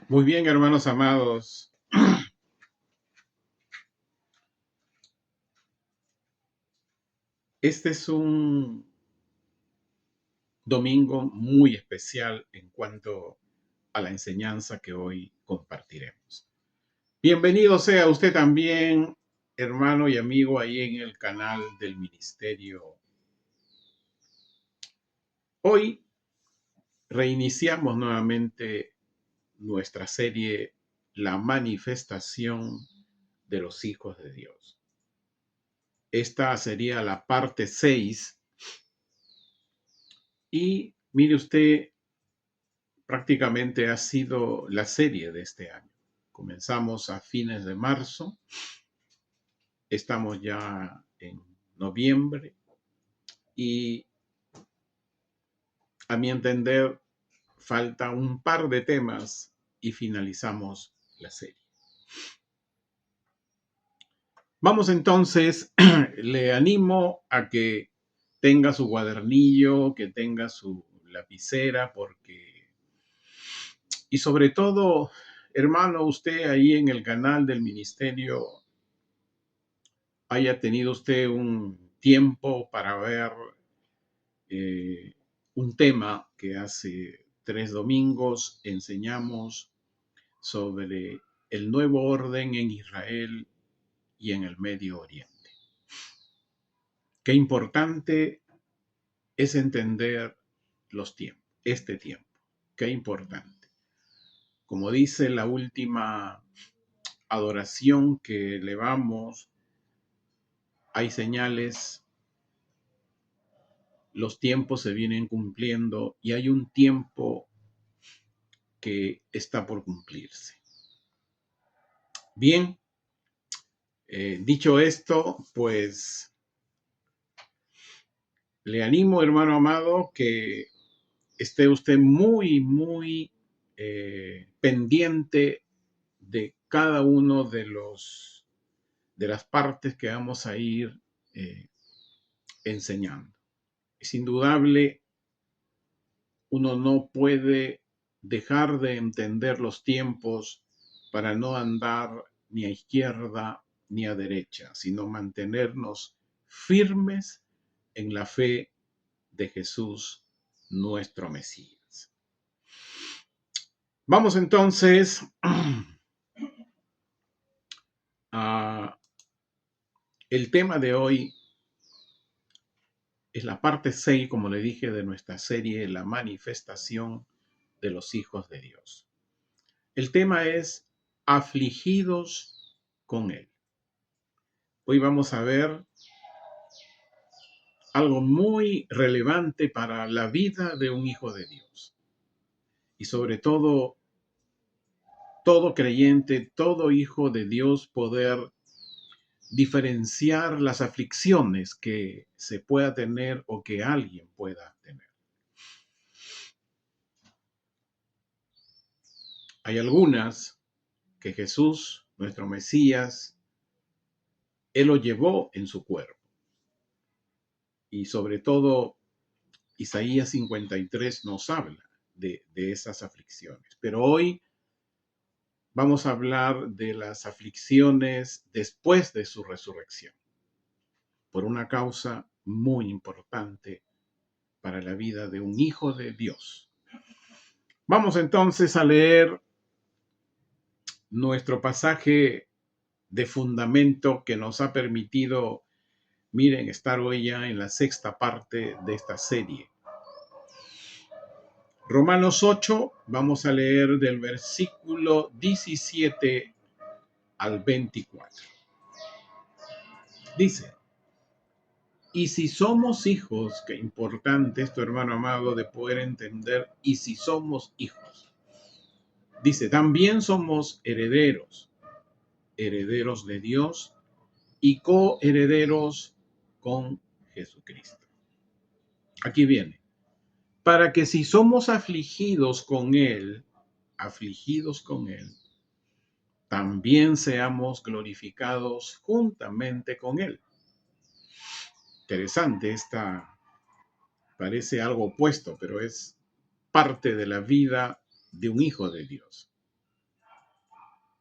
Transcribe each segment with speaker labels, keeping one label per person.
Speaker 1: Muy bien, hermanos amados. Este es un domingo muy especial en cuanto a la enseñanza que hoy compartiremos. Bienvenido sea usted también, hermano y amigo, ahí en el canal del ministerio. Hoy reiniciamos nuevamente nuestra serie La manifestación de los hijos de Dios. Esta sería la parte 6 y mire usted, prácticamente ha sido la serie de este año. Comenzamos a fines de marzo, estamos ya en noviembre y a mi entender falta un par de temas y finalizamos la serie. Vamos entonces, le animo a que tenga su cuadernillo, que tenga su lapicera, y sobre todo, hermano, usted ahí en el canal del ministerio haya tenido usted un tiempo para ver eh, un tema que hace 3 domingos enseñamos sobre el nuevo orden en Israel y en el Medio Oriente. Qué importante es entender los tiempos, este tiempo. Qué importante. Como dice la última adoración que elevamos, hay señales, los tiempos se vienen cumpliendo y hay un tiempo que está por cumplirse. Bien, dicho esto, pues le animo, hermano amado, que esté usted muy pendiente de cada uno de las partes que vamos a ir enseñando. Es indudable, uno no puede dejar de entender los tiempos para no andar ni a izquierda ni a derecha, sino mantenernos firmes en la fe de Jesús, nuestro Mesías. Vamos entonces a el tema de hoy. Es la parte 6, como le dije, de nuestra serie La manifestación de los hijos de Dios. El tema es afligidos con Él. Hoy vamos a ver algo muy relevante para la vida de un hijo de Dios. Y sobre todo, todo creyente, todo hijo de Dios poder diferenciar las aflicciones que se pueda tener o que alguien pueda tener. Hay algunas que Jesús, nuestro Mesías, Él lo llevó en su cuerpo. Y sobre todo, Isaías 53 nos habla de esas aflicciones. Pero hoy vamos a hablar de las aflicciones después de su resurrección, por una causa muy importante para la vida de un hijo de Dios. Vamos entonces a leer nuestro pasaje de fundamento que nos ha permitido, miren, estar hoy ya en la sexta parte de esta serie. Romanos 8, vamos a leer del versículo 17 al 24. Dice, y si somos hijos, qué importante esto, hermano amado, de poder entender, y si somos hijos. Dice, también somos herederos, herederos de Dios y coherederos con Jesucristo. Aquí viene, para que si somos afligidos con Él, también seamos glorificados juntamente con Él. Interesante, esta parece algo opuesto, pero es parte de la vida de un hijo de Dios.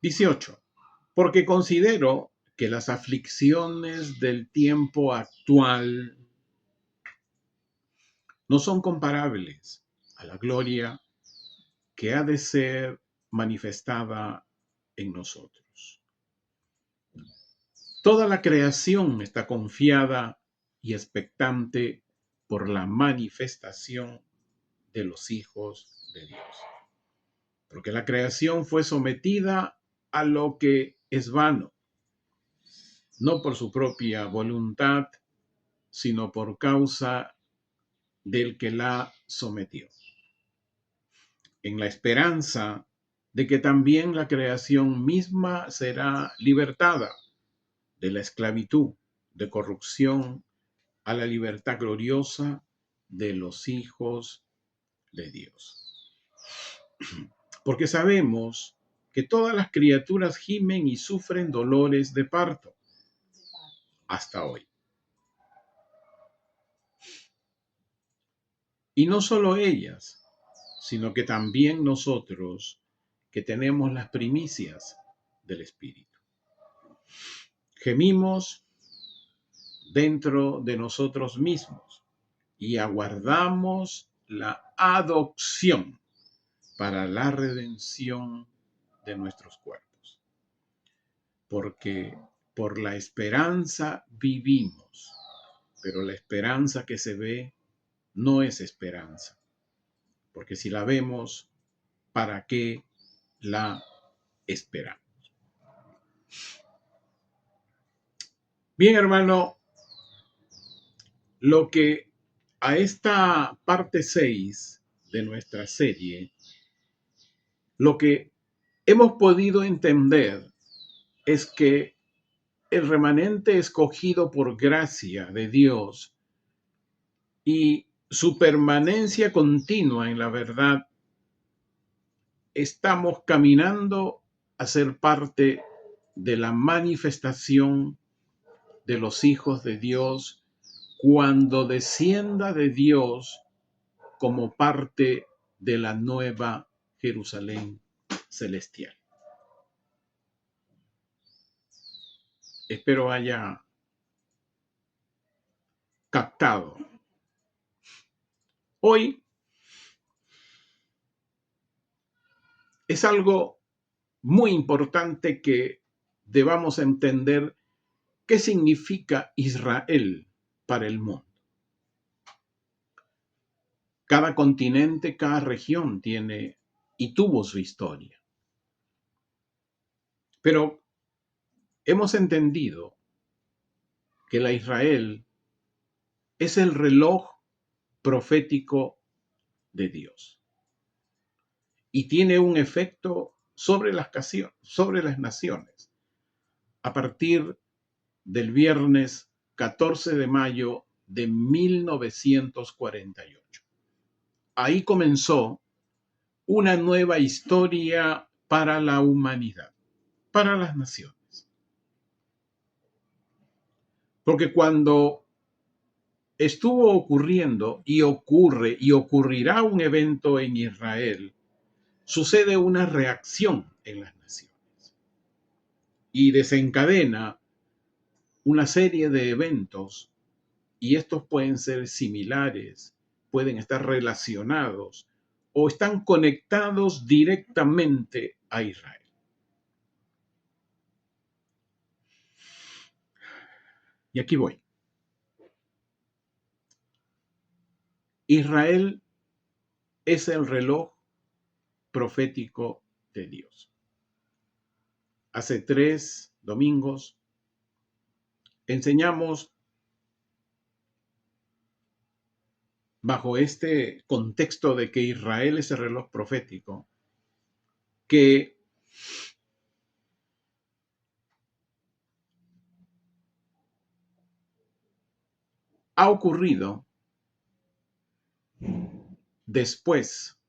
Speaker 1: 18. Porque considero que las aflicciones del tiempo actual no son comparables a la gloria que ha de ser manifestada en nosotros. Toda la creación está confiada y expectante por la manifestación de los hijos de Dios. Porque la creación fue sometida a lo que es vano, no por su propia voluntad, sino por causa del que la sometió, en la esperanza de que también la creación misma será libertada de la esclavitud, de corrupción, a la libertad gloriosa de los hijos de Dios. Porque sabemos que todas las criaturas gimen y sufren dolores de parto hasta hoy. Y no solo ellas, sino que también nosotros que tenemos las primicias del Espíritu. Gemimos dentro de nosotros mismos y aguardamos la adopción para la redención de nuestros cuerpos. Porque por la esperanza vivimos, pero la esperanza que se ve no es esperanza. Porque si la vemos, ¿para qué la esperamos? Bien, hermano, lo que a esta parte 6 de nuestra serie, lo que hemos podido entender es que el remanente escogido por gracia de Dios y su permanencia continua en la verdad, estamos caminando a ser parte de la manifestación de los hijos de Dios cuando descienda de Dios como parte de la nueva Jerusalén celestial. Espero haya captado. Hoy es algo muy importante que debamos entender qué significa Israel para el mundo. Cada continente, cada región tiene y tuvo su historia. Pero hemos entendido que la Israel es el reloj profético de Dios y tiene un efecto sobre las naciones a partir del viernes 14 de mayo de 1948. Ahí comenzó una nueva historia para la humanidad, para las naciones. Porque cuando estuvo ocurriendo y ocurre y ocurrirá un evento en Israel, sucede una reacción en las naciones y desencadena una serie de eventos, y estos pueden ser similares, pueden estar relacionados o están conectados directamente a Israel. Y aquí voy. Israel es el reloj profético de Dios. Hace 3 domingos enseñamos bajo este contexto de que Israel es el reloj profético, que ha ocurrido después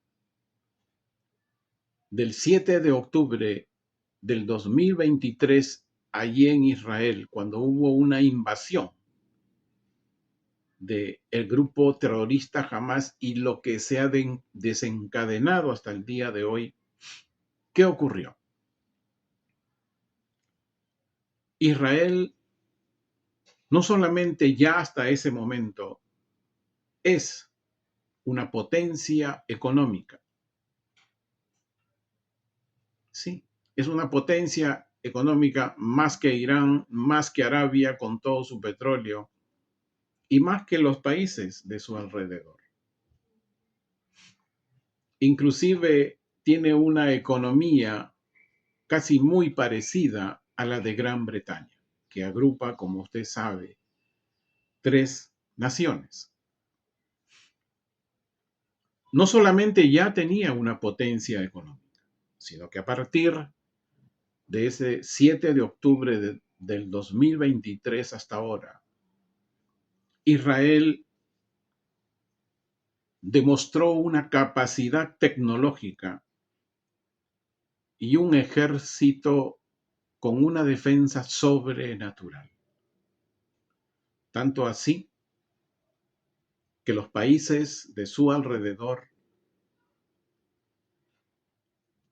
Speaker 1: del 7 de octubre del 2023 allí en Israel, cuando hubo una invasión del grupo terrorista Hamas y lo que se ha desencadenado hasta el día de hoy. ¿Qué ocurrió? Israel no solamente ya hasta ese momento es una potencia económica, sí, es una potencia económica más que Irán, más que Arabia con todo su petróleo y más que los países de su alrededor. Inclusive tiene una economía casi muy parecida a la de Gran Bretaña, que agrupa, como usted sabe, 3 naciones. No solamente ya tenía una potencia económica, sino que a partir de ese 7 de octubre del 2023 hasta ahora, Israel demostró una capacidad tecnológica y un ejército con una defensa sobrenatural. Tanto así que los países de su alrededor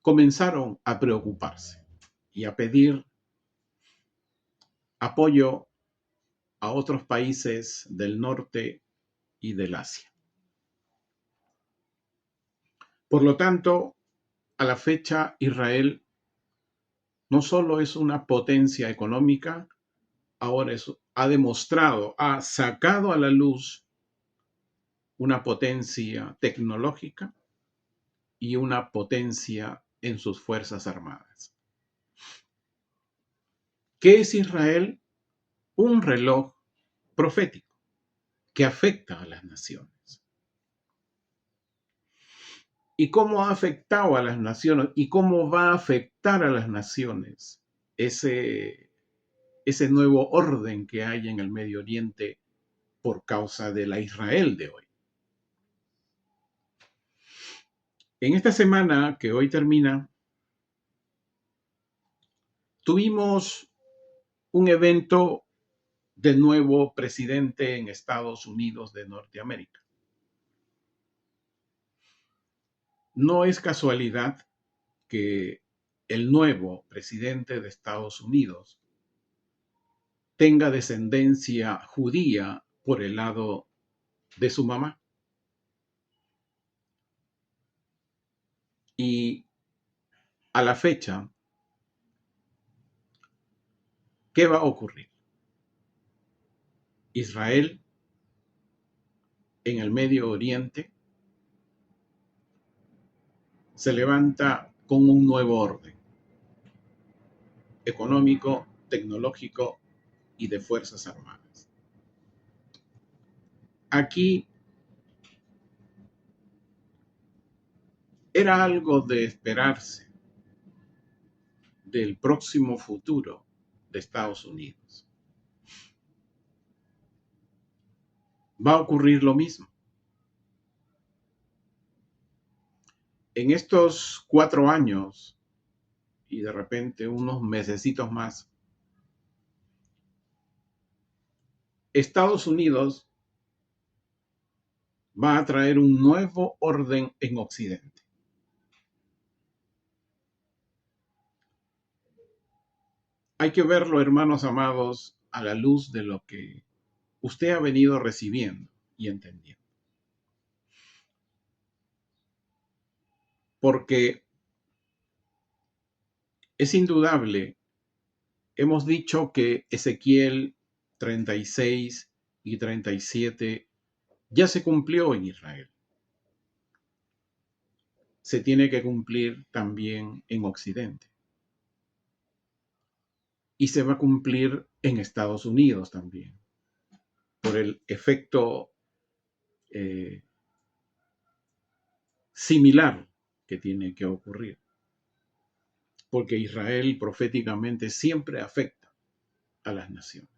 Speaker 1: comenzaron a preocuparse y a pedir apoyo a otros países del norte y del Asia. Por lo tanto, a la fecha, Israel no solo es una potencia económica, ahora ha demostrado, ha sacado a la luz una potencia tecnológica y una potencia en sus fuerzas armadas. ¿Qué es Israel? Un reloj profético que afecta a las naciones. ¿Y cómo ha afectado a las naciones? ¿Y cómo va a afectar a las naciones ese nuevo orden que hay en el Medio Oriente por causa de la Israel de hoy? En esta semana que hoy termina, tuvimos un evento de nuevo presidente en Estados Unidos de Norteamérica. No es casualidad que el nuevo presidente de Estados Unidos tenga descendencia judía por el lado de su mamá. Y a la fecha, ¿qué va a ocurrir? Israel en el Medio Oriente se levanta con un nuevo orden económico, tecnológico y de fuerzas armadas. Aquí era algo de esperarse del próximo futuro de Estados Unidos. Va a ocurrir lo mismo. En estos 4 años y de repente unos mesecitos más, Estados Unidos va a traer un nuevo orden en Occidente. Hay que verlo, hermanos amados, a la luz de lo que usted ha venido recibiendo y entendiendo. Porque es indudable, hemos dicho que Ezequiel 36 y 37 ya se cumplió en Israel. Se tiene que cumplir también en Occidente. Y se va a cumplir en Estados Unidos también, por el efecto similar que tiene que ocurrir. Porque Israel proféticamente siempre afecta a las naciones.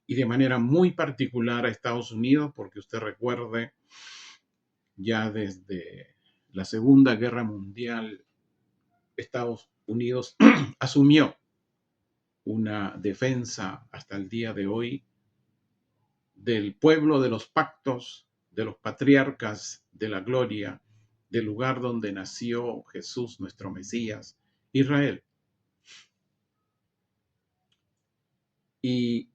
Speaker 1: Y de manera muy particular a Estados Unidos, porque usted recuerde, ya desde la Segunda Guerra Mundial, Estados Unidos asumió una defensa hasta el día de hoy del pueblo de los pactos, de los patriarcas de la gloria, del lugar donde nació Jesús, nuestro Mesías, Israel. Y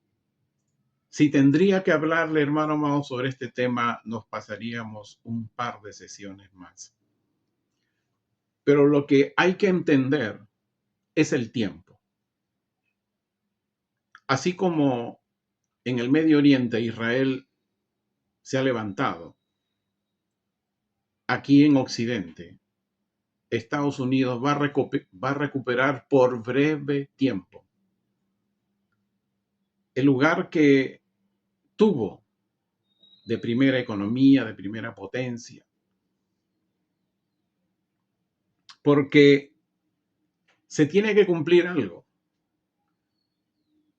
Speaker 1: si tendría que hablarle, hermano amado, sobre este tema, nos pasaríamos un par de sesiones más. Pero lo que hay que entender es el tiempo. Así como en el Medio Oriente Israel se ha levantado, aquí en Occidente, Estados Unidos va a recuperar por breve tiempo el lugar que tuvo de primera economía, de primera potencia. Porque se tiene que cumplir algo.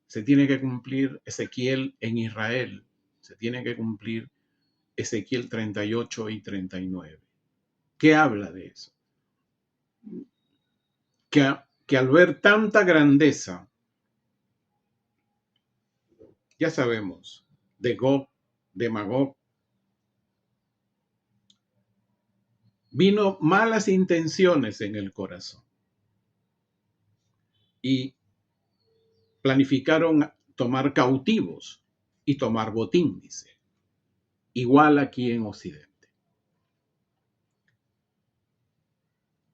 Speaker 1: Se tiene que cumplir Ezequiel en Israel. Se tiene que cumplir Ezequiel 38 y 39. ¿Qué habla de eso? Que al ver tanta grandeza, ya sabemos, de Gog, de Magog, vino malas intenciones en el corazón y planificaron tomar cautivos y tomar botín, dice, igual aquí en Occidente.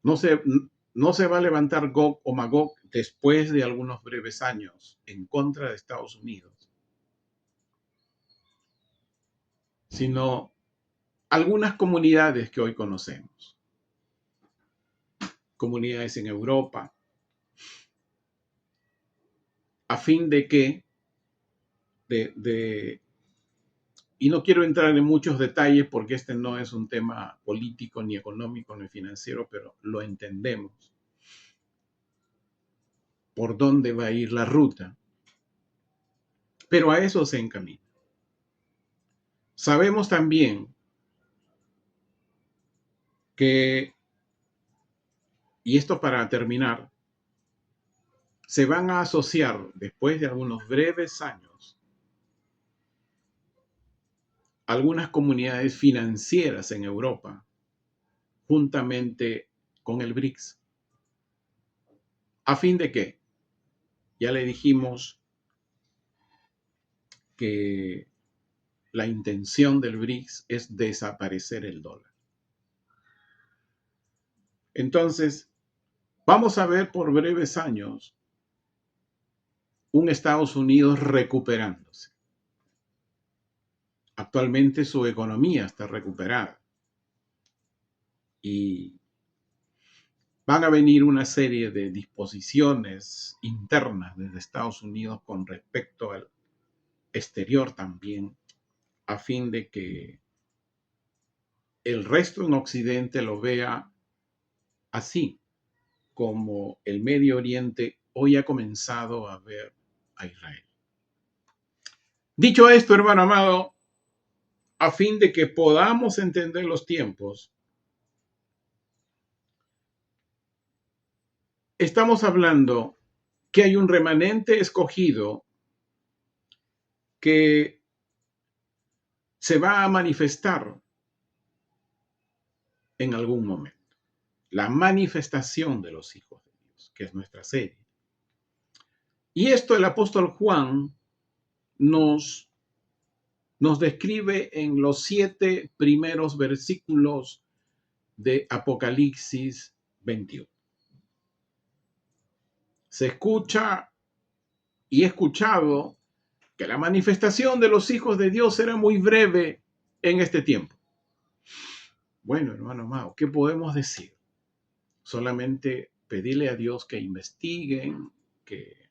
Speaker 1: No se va a levantar Gog o Magog después de algunos breves años en contra de Estados Unidos, sino algunas comunidades que hoy conocemos. Comunidades en Europa, a fin de que, y no quiero entrar en muchos detalles porque este no es un tema político, ni económico, ni financiero, pero lo entendemos. Por dónde va a ir la ruta. Pero a eso se encamina. Sabemos también que, y esto para terminar, se van a asociar después de algunos breves años algunas comunidades financieras en Europa juntamente con el BRICS. ¿A fin de qué? Ya le dijimos que la intención del BRICS es desaparecer el dólar. Entonces, vamos a ver por breves años un Estados Unidos recuperándose. Actualmente su economía está recuperada y van a venir una serie de disposiciones internas desde Estados Unidos con respecto al exterior también, a fin de que el resto en Occidente lo vea así como el Medio Oriente hoy ha comenzado a ver a Israel. Dicho esto, hermano amado, a fin de que podamos entender los tiempos, estamos hablando que hay un remanente escogido que se va a manifestar en algún momento. La manifestación de los hijos de Dios, que es nuestra serie. Y esto el apóstol Juan nos describe en los 7 primeros versículos de Apocalipsis 21. Se escucha y he escuchado que la manifestación de los hijos de Dios será muy breve en este tiempo. Bueno, hermano amado, ¿qué podemos decir? Solamente pedirle a Dios que investiguen, que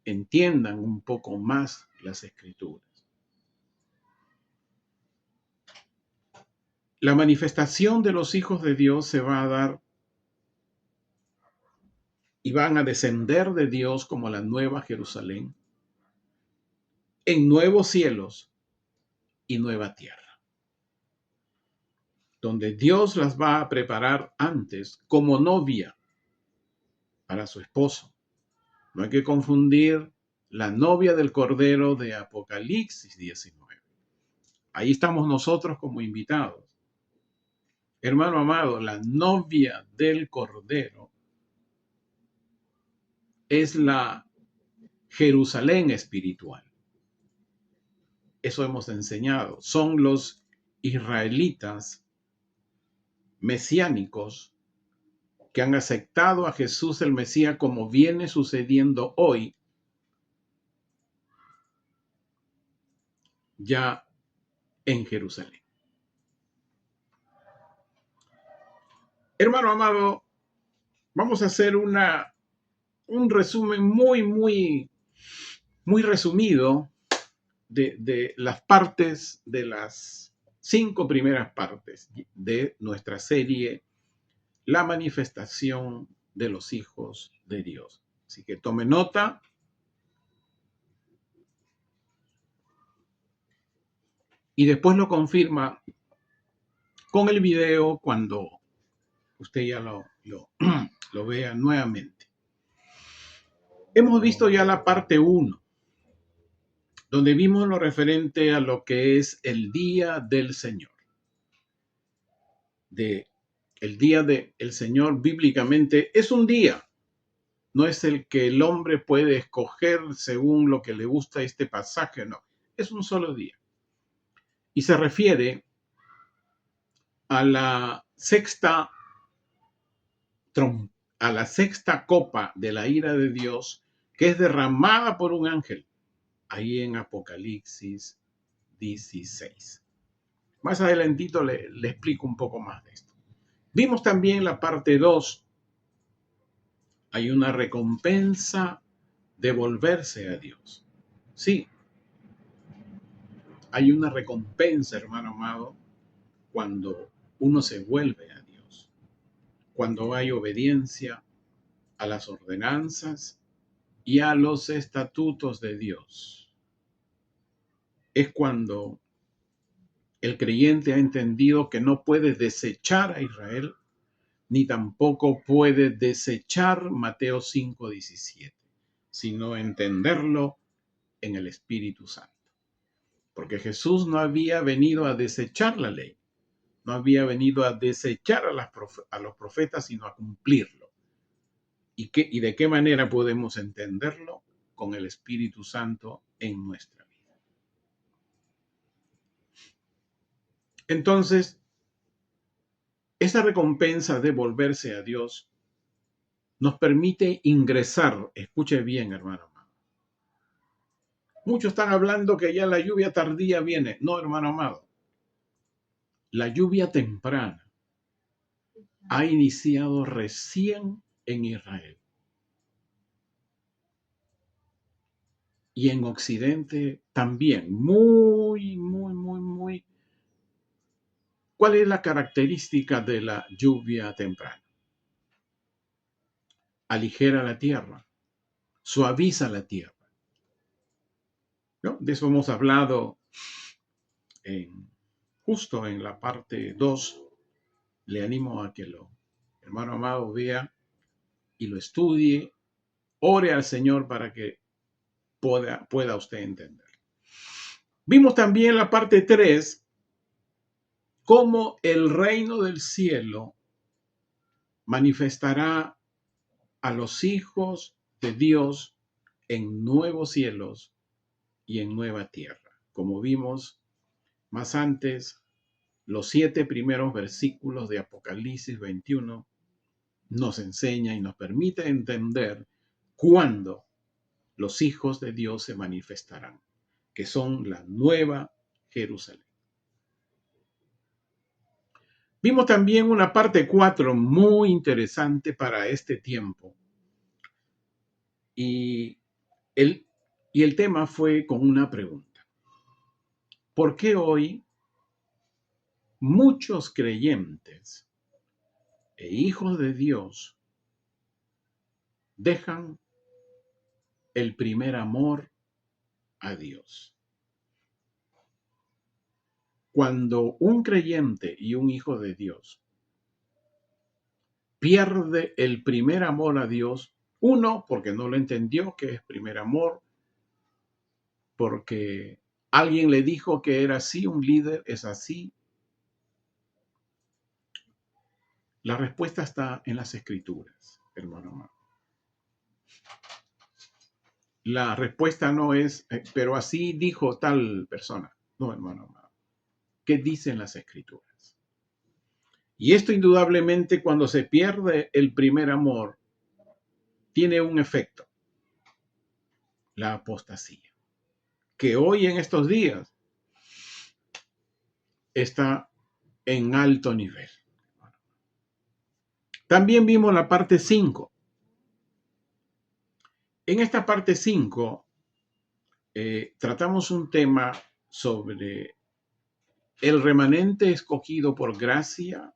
Speaker 1: entiendan un poco más las escrituras. La manifestación de los hijos de Dios se va a dar y van a descender de Dios como la nueva Jerusalén en nuevos cielos y nueva tierra, donde Dios las va a preparar antes como novia para su esposo. No hay que confundir la novia del Cordero de Apocalipsis 19. Ahí estamos nosotros como invitados. Hermano amado, la novia del Cordero es la Jerusalén espiritual. Eso hemos enseñado. Son los israelitas mesiánicos que han aceptado a Jesús el Mesías, como viene sucediendo hoy, ya en Jerusalén. Hermano amado, vamos a hacer un resumen muy resumido de las partes, de las 5 primeras partes de nuestra serie, La manifestación de los hijos de Dios. Así que tome nota. Y después lo confirma con el video cuando usted ya lo vea nuevamente. Hemos visto ya la parte 1, donde vimos lo referente a lo que es el día del Señor. El día del Señor bíblicamente es un día, no es el que el hombre puede escoger según lo que le gusta este pasaje, no, es un solo día. Y se refiere a la sexta copa de la ira de Dios, que es derramada por un ángel, ahí en Apocalipsis 16. Más adelantito le explico un poco más de esto. Vimos también la parte 2. Hay una recompensa de volverse a Dios. Sí, hay una recompensa, hermano amado, cuando uno se vuelve a Dios. Cuando hay obediencia a las ordenanzas y a los estatutos de Dios. Es cuando el creyente ha entendido que no puede desechar a Israel, ni tampoco puede desechar Mateo 5:17, sino entenderlo en el Espíritu Santo. Porque Jesús no había venido a desechar la ley, no había venido a desechar a los profetas, sino a cumplirlo. ¿Y de qué manera podemos entenderlo? Con el Espíritu Santo en nuestra vida. Entonces, esa recompensa de volverse a Dios nos permite ingresar. Escuche bien, hermano. Muchos están hablando que ya la lluvia tardía viene. No, hermano amado. La lluvia temprana ha iniciado recién en Israel. Y en Occidente también. Muy. ¿Cuál es la característica de la lluvia temprana? Aligera la tierra, suaviza la tierra. ¿No? De eso hemos hablado justo en la parte 2. Le animo a que hermano amado, vea y lo estudie. Ore al Señor para que pueda usted entender. Vimos también la parte 3, cómo el reino del cielo manifestará a los hijos de Dios en nuevos cielos y en nueva tierra. Como vimos más antes, los 7 primeros versículos de Apocalipsis 21 nos enseña y nos permite entender cuándo los hijos de Dios se manifestarán, que son la nueva Jerusalén. Vimos también una parte 4 muy interesante para este tiempo. Y el tema fue con una pregunta. ¿Por qué hoy muchos creyentes e hijos de Dios dejan el primer amor a Dios? Cuando un creyente y un hijo de Dios pierde el primer amor a Dios, uno, porque no lo entendió que es primer amor, porque alguien le dijo que era así, un líder es así. La respuesta está en las Escrituras, hermano amado. la respuesta no es, pero así dijo tal persona. No, hermano amado. ¿Qué dicen las Escrituras? Y esto indudablemente cuando se pierde el primer amor, tiene un efecto, la apostasía, que hoy en estos días está en alto nivel. También vimos la parte 5. En esta parte 5 tratamos un tema sobre el remanente escogido por gracia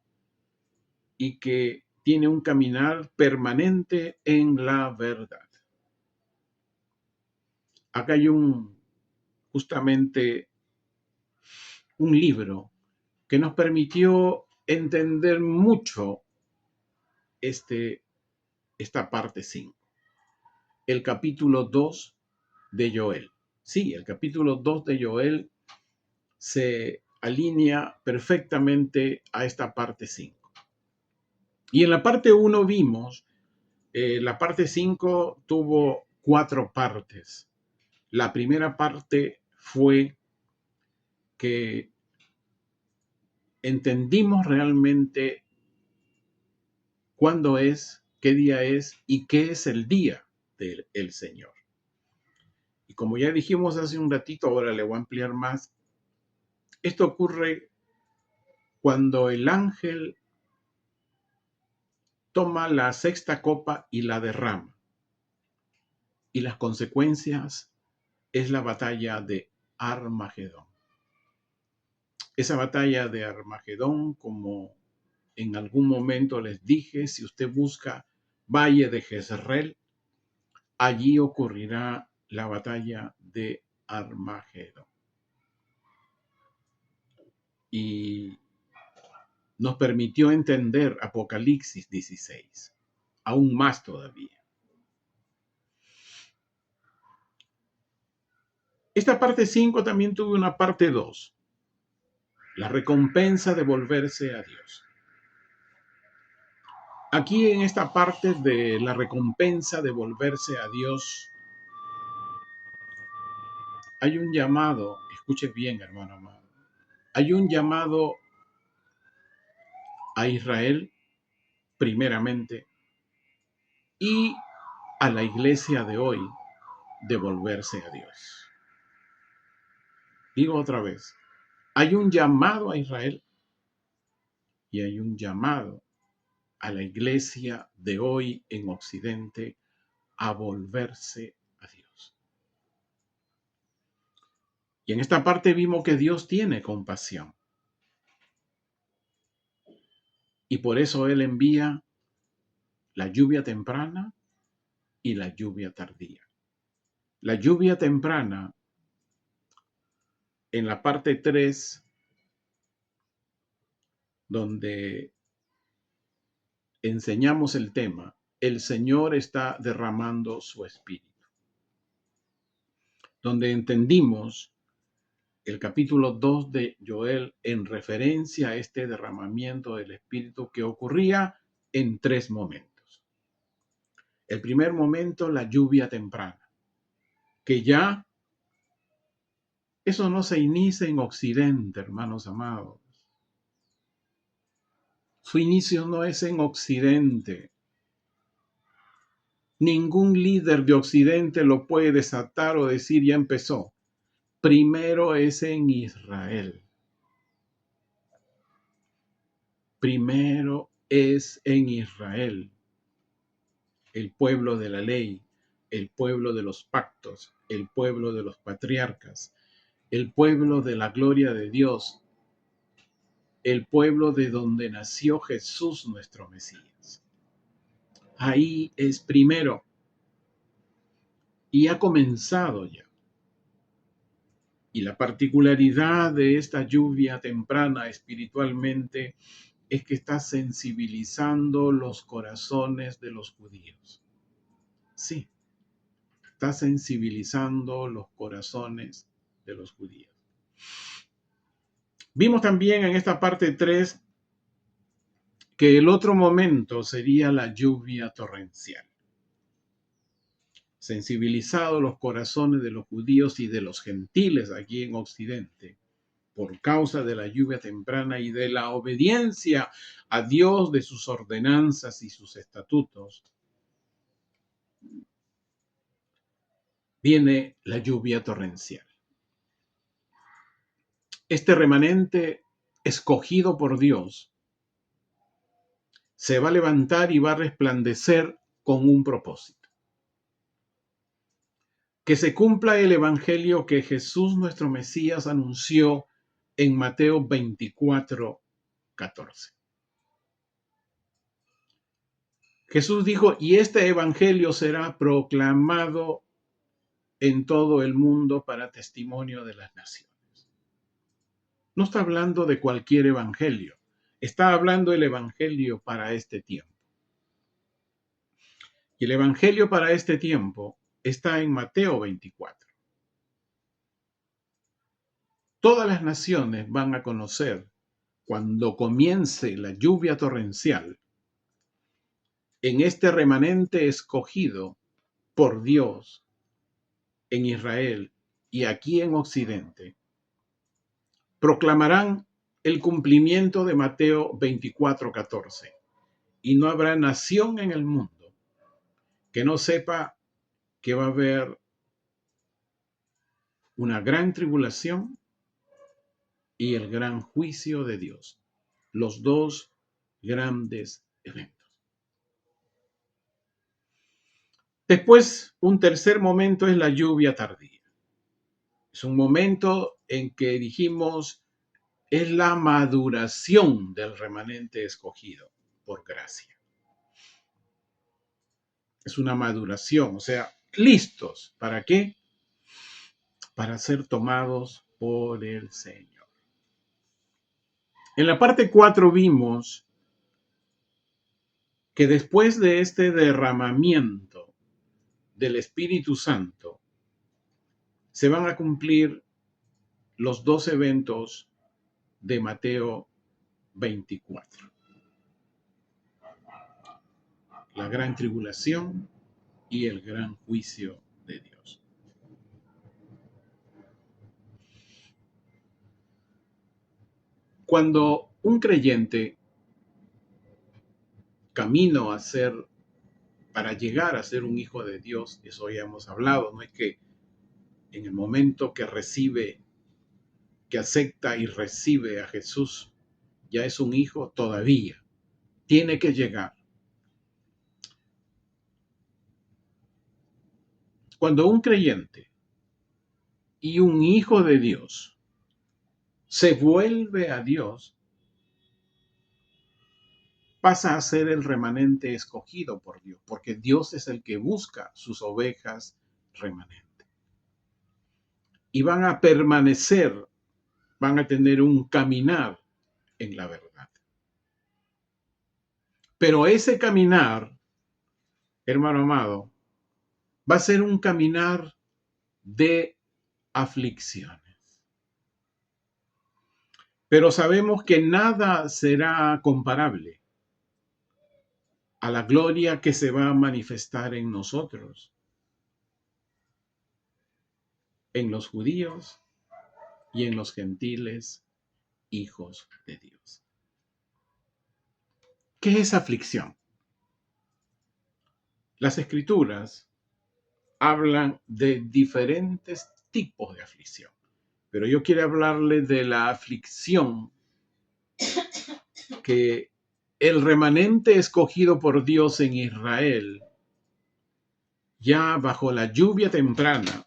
Speaker 1: y que tiene un caminar permanente en la verdad. Acá hay justamente un libro que nos permitió entender mucho esta parte 5. El capítulo 2 de Joel. Sí, el capítulo 2 de Joel se alinea perfectamente a esta parte 5. Y en la parte 1 vimos, la parte 5 tuvo 4 partes. La primera parte fue que entendimos realmente cuándo es, qué día es y qué es el día del Señor. Y como ya dijimos hace un ratito, ahora le voy a ampliar más. Esto ocurre cuando el ángel toma la sexta copa y la derrama. Y las consecuencias es la batalla de Armagedón. Esa batalla de Armagedón, como en algún momento les dije, si usted busca Valle de Jezreel, allí ocurrirá la batalla de Armagedón. Y nos permitió entender Apocalipsis 16, aún más todavía. Esta parte 5 también tuvo una parte 2, la recompensa de volverse a Dios. Aquí en esta parte de la recompensa de volverse a Dios, hay un llamado, escuche bien, hermano amado, hay un llamado a Israel primeramente y a la iglesia de hoy de volverse a Dios. Digo otra vez, hay un llamado a Israel y hay un llamado a la iglesia de hoy en Occidente a volverse a Dios. Y en esta parte vimos que Dios tiene compasión. Y por eso Él envía la lluvia temprana y la lluvia tardía. La lluvia temprana, en la parte 3, donde enseñamos el tema, el Señor está derramando su espíritu. Donde entendimos el capítulo 2 de Joel en referencia a este derramamiento del espíritu que ocurría en 3 momentos. El primer momento, la lluvia temprana, que ya eso no se inicia en Occidente, hermanos amados. Su inicio no es en Occidente. Ningún líder de Occidente lo puede desatar o decir ya empezó. Primero es en Israel. Primero es en Israel. El pueblo de la ley, el pueblo de los pactos, el pueblo de los patriarcas, el pueblo de la gloria de Dios, el pueblo de donde nació Jesús nuestro Mesías. Ahí es primero y ha comenzado ya. Y la particularidad de esta lluvia temprana espiritualmente es que está sensibilizando los corazones de los judíos. Sí, está sensibilizando los corazones de los judíos. Vimos también en esta parte 3 que el otro momento sería la lluvia torrencial. sensibilizado los corazones de los judíos y de los gentiles aquí en Occidente por causa de la lluvia temprana y de la obediencia a Dios, de sus ordenanzas y sus estatutos, viene la lluvia torrencial. Este remanente escogido por Dios se va a levantar y va a resplandecer con un propósito. Que se cumpla el evangelio que Jesús nuestro Mesías anunció en Mateo 24:14. Jesús dijo, y este evangelio será proclamado en todo el mundo para testimonio de las naciones. No está hablando de cualquier evangelio, está hablando el evangelio para este tiempo. Y el evangelio para este tiempo está en Mateo 24. Todas las naciones van a conocer, cuando comience la lluvia torrencial, en este remanente escogido por Dios en Israel y aquí en Occidente, proclamarán el cumplimiento de Mateo 24:14. Y no habrá nación en el mundo que no sepa que va a haber una gran tribulación y el gran juicio de Dios. Los dos grandes eventos. Después, un tercer momento es la lluvia tardía. Es un momento en que dijimos es la maduración del remanente escogido por gracia. Es una maduración, o sea, listos. ¿Para qué? Para ser tomados por el Señor. En la parte 4 vimos que después de este derramamiento del Espíritu Santo, se van a cumplir los dos eventos de Mateo 24. La gran tribulación y el gran juicio de Dios. Cuando un creyente camino para llegar a ser un hijo de Dios, eso ya hemos hablado, no es que en el momento que acepta y recibe a Jesús, ya es un hijo todavía. Tiene que llegar. Cuando un creyente y un hijo de Dios se vuelve a Dios, pasa a ser el remanente escogido por Dios, porque Dios es el que busca sus ovejas remanentes. Y van a permanecer, van a tener un caminar en la verdad. Pero ese caminar, hermano amado, va a ser un caminar de aflicciones. Pero sabemos que nada será comparable a la gloria que se va a manifestar en nosotros, en los judíos y en los gentiles, hijos de Dios. ¿Qué es aflicción? Las Escrituras hablan de diferentes tipos de aflicción, pero yo quiero hablarle de la aflicción que el remanente escogido por Dios en Israel, ya bajo la lluvia temprana,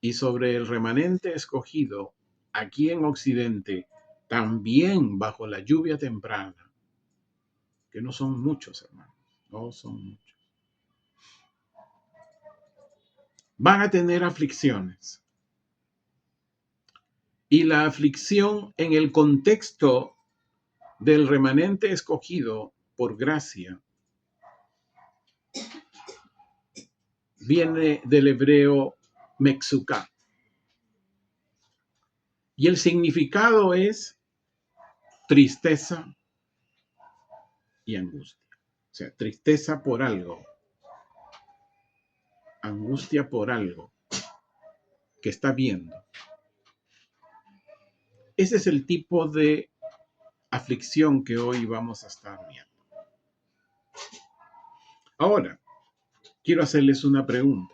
Speaker 1: y sobre el remanente escogido aquí en Occidente, también bajo la lluvia temprana, que no son muchos, hermanos, no son muchos. Van a tener aflicciones. Y la aflicción en el contexto del remanente escogido por gracia viene del hebreo mexuká. Y el significado es tristeza y angustia. O sea, tristeza por algo, angustia por algo que está viendo. Ese es el tipo de aflicción que hoy vamos a estar viendo. Ahora, quiero hacerles una pregunta.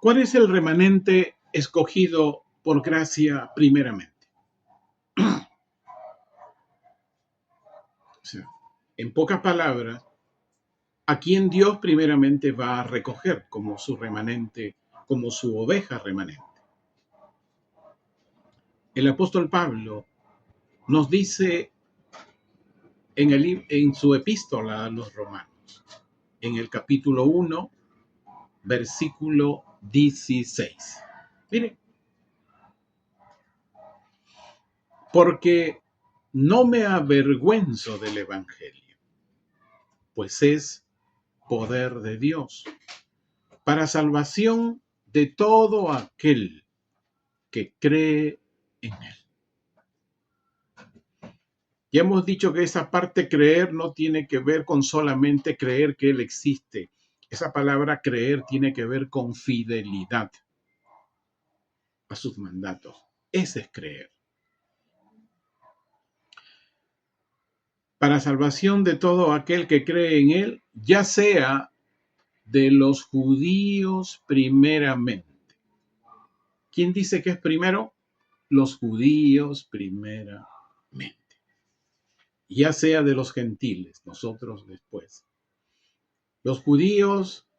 Speaker 1: ¿Cuál es el remanente escogido por gracia primeramente? O sea, en pocas palabras, ¿a quién Dios primeramente va a recoger como su remanente, como su oveja remanente? El apóstol Pablo nos dice en su epístola a los Romanos, en el capítulo 1, versículo 16. Miren, porque no me avergüenzo del Evangelio, pues es poder de Dios para salvación de todo aquel que cree en él. Ya hemos dicho que esa parte creer no tiene que ver con solamente creer que él existe. Esa palabra creer tiene que ver con fidelidad a sus mandatos. Ese es creer. Para salvación de todo aquel que cree en él, ya sea de los judíos primeramente. ¿Quién dice que es primero? Los judíos primeramente. Ya sea de los gentiles, nosotros después. Los judíos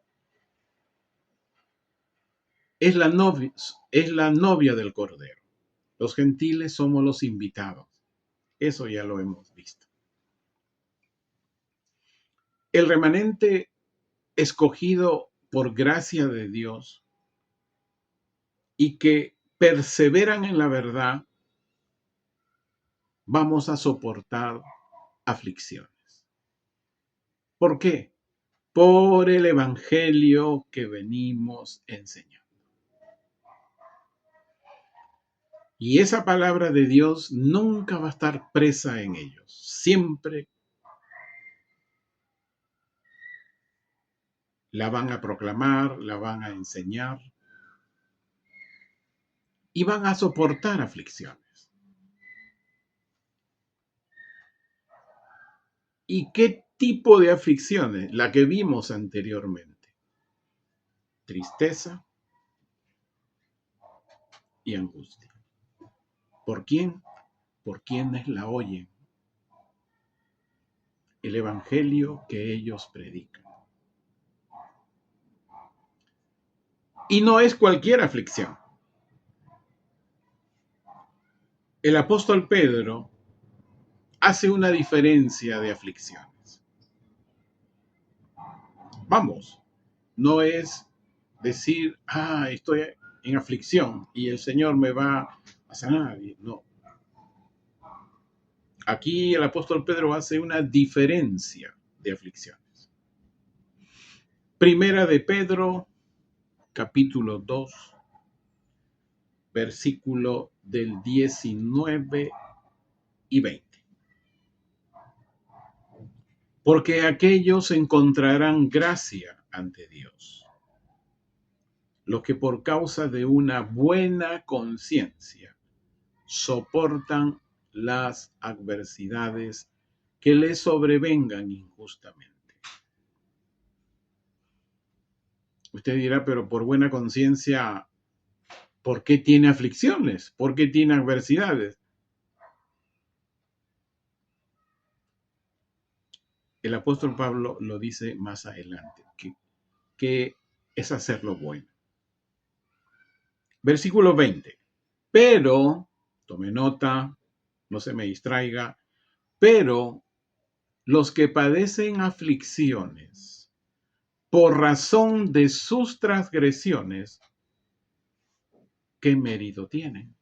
Speaker 1: es la novia del Cordero. Los gentiles somos los invitados. Eso ya lo hemos visto. El remanente escogido por gracia de Dios y que perseveran en la verdad, vamos a soportar aflicciones. ¿Por qué? Por el evangelio que venimos enseñando. Y esa palabra de Dios nunca va a estar presa en ellos. Siempre la van a proclamar, la van a enseñar y van a soportar aflicciones. ¿Y qué tipo de aflicciones? La que vimos anteriormente. Tristeza y angustia. ¿Por quién? Por quienes la oyen. El evangelio que ellos predican. Y no es cualquier aflicción. El apóstol Pedro hace una diferencia de aflicciones. Vamos, no es decir, estoy en aflicción y el Señor me va a sanar. No. Aquí el apóstol Pedro hace una diferencia de aflicciones. Primera de Pedro, capítulo 2, versículo del 19 y 20. Porque aquellos encontrarán gracia ante Dios, los que por causa de una buena conciencia soportan las adversidades que les sobrevengan injustamente. Usted dirá, pero por buena conciencia, ¿por qué tiene aflicciones? ¿Por qué tiene adversidades? El apóstol Pablo lo dice más adelante, que es hacer lo bueno. Versículo 20. Pero, tome nota, no se me distraiga, pero los que padecen aflicciones por razón de sus transgresiones, ¿qué mérito tienen?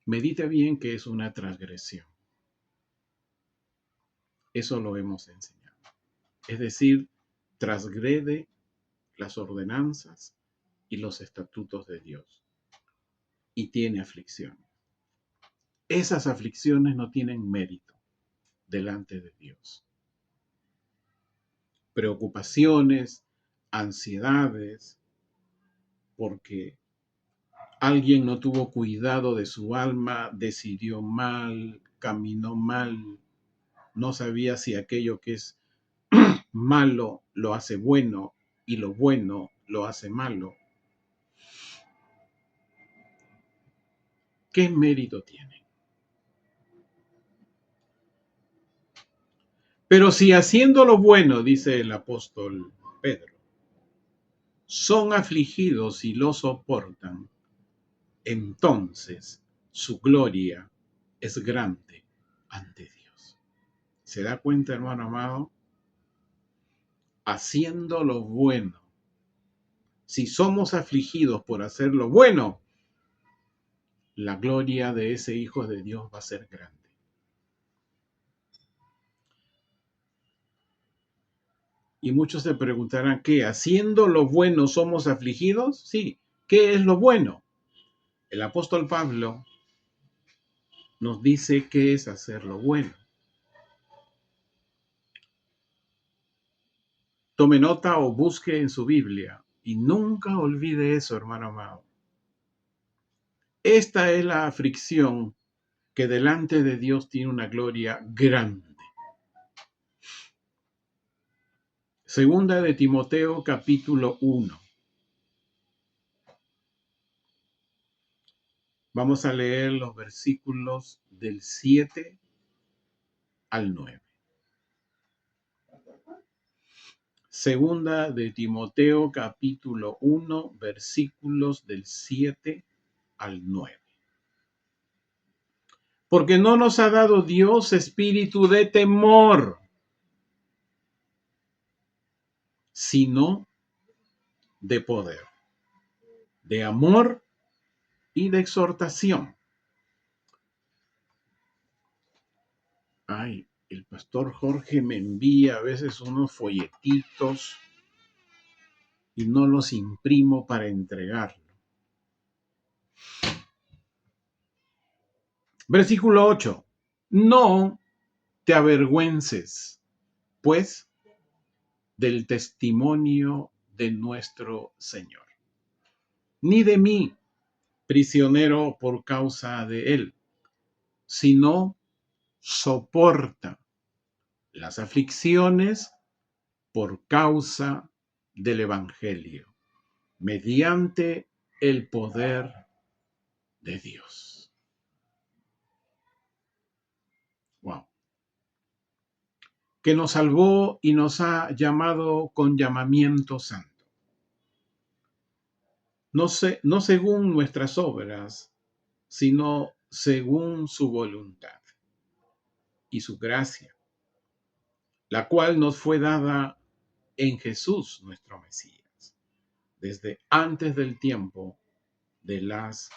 Speaker 1: Medite bien que es una transgresión. Eso lo hemos enseñado. Es decir, transgrede las ordenanzas y los estatutos de Dios y tiene aflicciones. Esas aflicciones no tienen mérito delante de Dios. Preocupaciones, ansiedades, porque alguien no tuvo cuidado de su alma, decidió mal, caminó mal, no sabía si aquello que es malo lo hace bueno y lo bueno lo hace malo. ¿Qué mérito tiene? Pero si haciendo lo bueno, dice el apóstol Pedro, son afligidos y lo soportan, entonces su gloria es grande ante Dios. ¿Se da cuenta, hermano amado? Haciendo lo bueno. Si somos afligidos por hacer lo bueno, la gloria de ese Hijo de Dios va a ser grande. Y muchos se preguntarán, ¿qué? ¿Haciendo lo bueno somos afligidos? Sí. ¿Qué es lo bueno? El apóstol Pablo nos dice qué es hacer lo bueno. Tome nota o busque en su Biblia y nunca olvide eso, hermano amado. Esta es la aflicción que delante de Dios tiene una gloria grande. Segunda de Timoteo, capítulo 1. Vamos a leer los versículos del 7 al 9. Segunda de Timoteo, capítulo 1, versículos del 7 al 9. Porque no nos ha dado Dios espíritu de temor, sino de poder, de amor y de exhortación. Ay, el pastor Jorge me envía a veces unos folletitos y no los imprimo para entregarlo. Versículo 8. No te avergüences, pues, del testimonio de nuestro Señor, ni de mí, prisionero por causa de él, sino soporta las aflicciones por causa del Evangelio, mediante el poder de Dios. Wow. Que nos salvó y nos ha llamado con llamamiento santo. No según nuestras obras, sino según su voluntad y su gracia, la cual nos fue dada en Jesús nuestro Mesías, desde antes del tiempo de las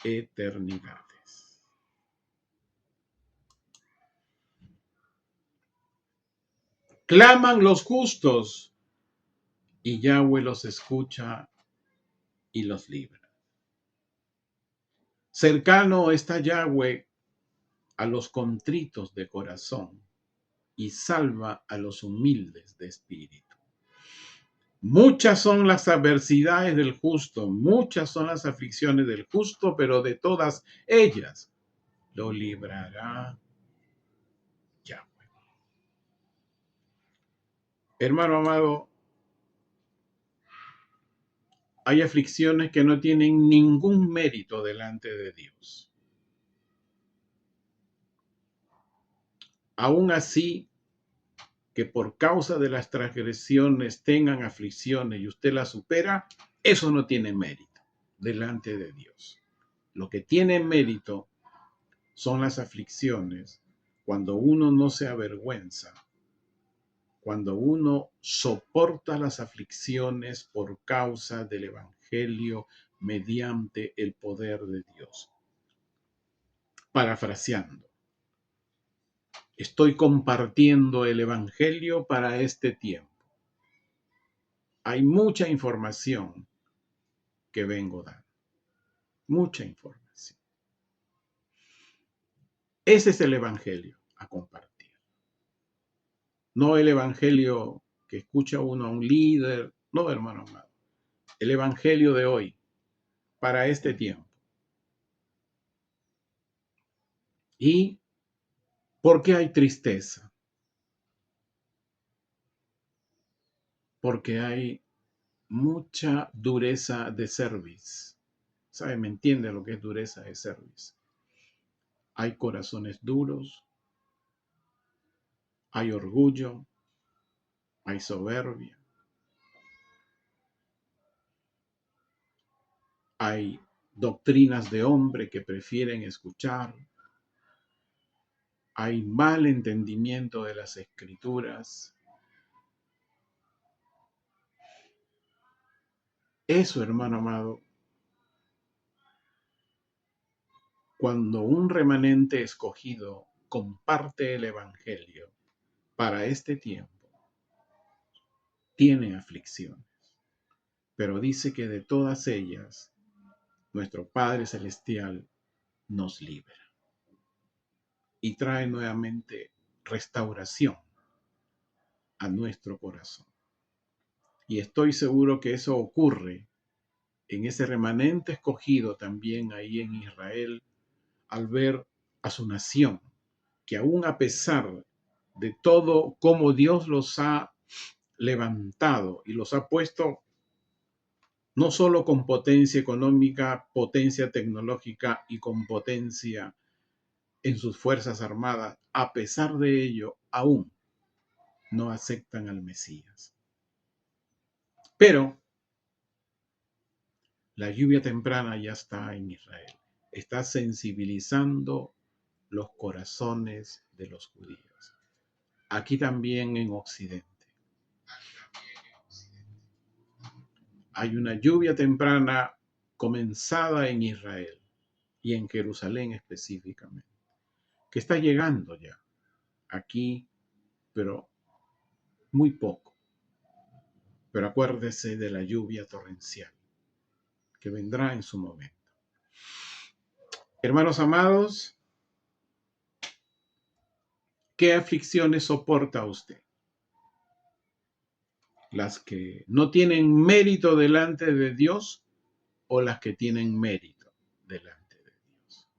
Speaker 1: eternidades. Claman los justos y Yahweh los escucha y los libra. Cercano está Yahweh a los contritos de corazón y salva a los humildes de espíritu. Muchas son las adversidades del justo, muchas son las aflicciones del justo, pero de todas ellas lo librará Yahweh. Hermano amado, hay aflicciones que no tienen ningún mérito delante de Dios. Aún así, que por causa de las transgresiones tengan aflicciones y usted las supera, eso no tiene mérito delante de Dios. Lo que tiene mérito son las aflicciones cuando uno no se avergüenza, cuando uno soporta las aflicciones por causa del Evangelio mediante el poder de Dios. Parafraseando, estoy compartiendo el Evangelio para este tiempo. Hay mucha información que vengo dando. Mucha información. Ese es el evangelio a compartir. No el evangelio que escucha uno a un líder. No, hermano amado. El evangelio de hoy, para este tiempo. ¿Y por qué hay tristeza? Porque hay mucha dureza de cerviz. ¿Sabe? ¿Me entiende lo que es dureza de cerviz? Hay corazones duros, hay orgullo, hay soberbia, hay doctrinas de hombre que prefieren escuchar, hay mal entendimiento de las escrituras. Eso, hermano amado, cuando un remanente escogido comparte el evangelio para este tiempo, tiene aflicciones, pero dice que de todas ellas nuestro Padre Celestial nos libra y trae nuevamente restauración a nuestro corazón. Y estoy seguro que eso ocurre en ese remanente escogido también ahí en Israel, al ver a su nación, que aún a pesar de todo cómo Dios los ha levantado y los ha puesto no solo con potencia económica, potencia tecnológica y con potencia en sus fuerzas armadas, a pesar de ello, aún no aceptan al Mesías. Pero la lluvia temprana ya está en Israel. Está sensibilizando los corazones de los judíos. Aquí también en Occidente. Hay una lluvia temprana comenzada en Israel y en Jerusalén específicamente, que está llegando ya aquí, pero muy poco. Pero acuérdese de la lluvia torrencial que vendrá en su momento. Hermanos amados, ¿qué aflicciones soporta usted? ¿Las que no tienen mérito delante de Dios o las que tienen mérito delante de Dios?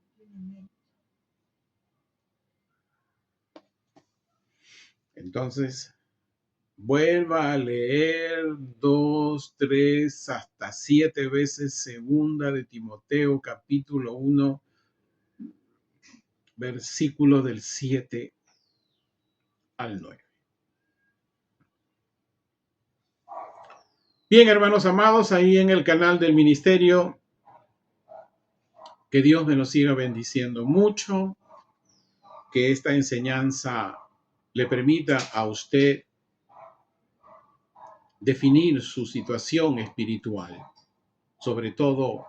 Speaker 1: Entonces, vuelva a leer 2, 3, hasta 7 veces segunda de Timoteo, capítulo 1, versículo del 7 al 9. Bien, hermanos amados, ahí en el canal del ministerio, que Dios me los siga bendiciendo mucho, que esta enseñanza le permita a usted definir su situación espiritual, sobre todo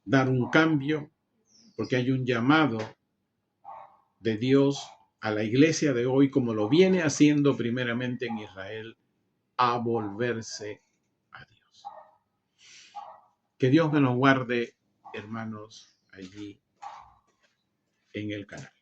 Speaker 1: dar un cambio, porque hay un llamado de Dios a la iglesia de hoy, como lo viene haciendo primeramente en Israel, a volverse a Dios. Que Dios me los guarde, hermanos, allí en el canal.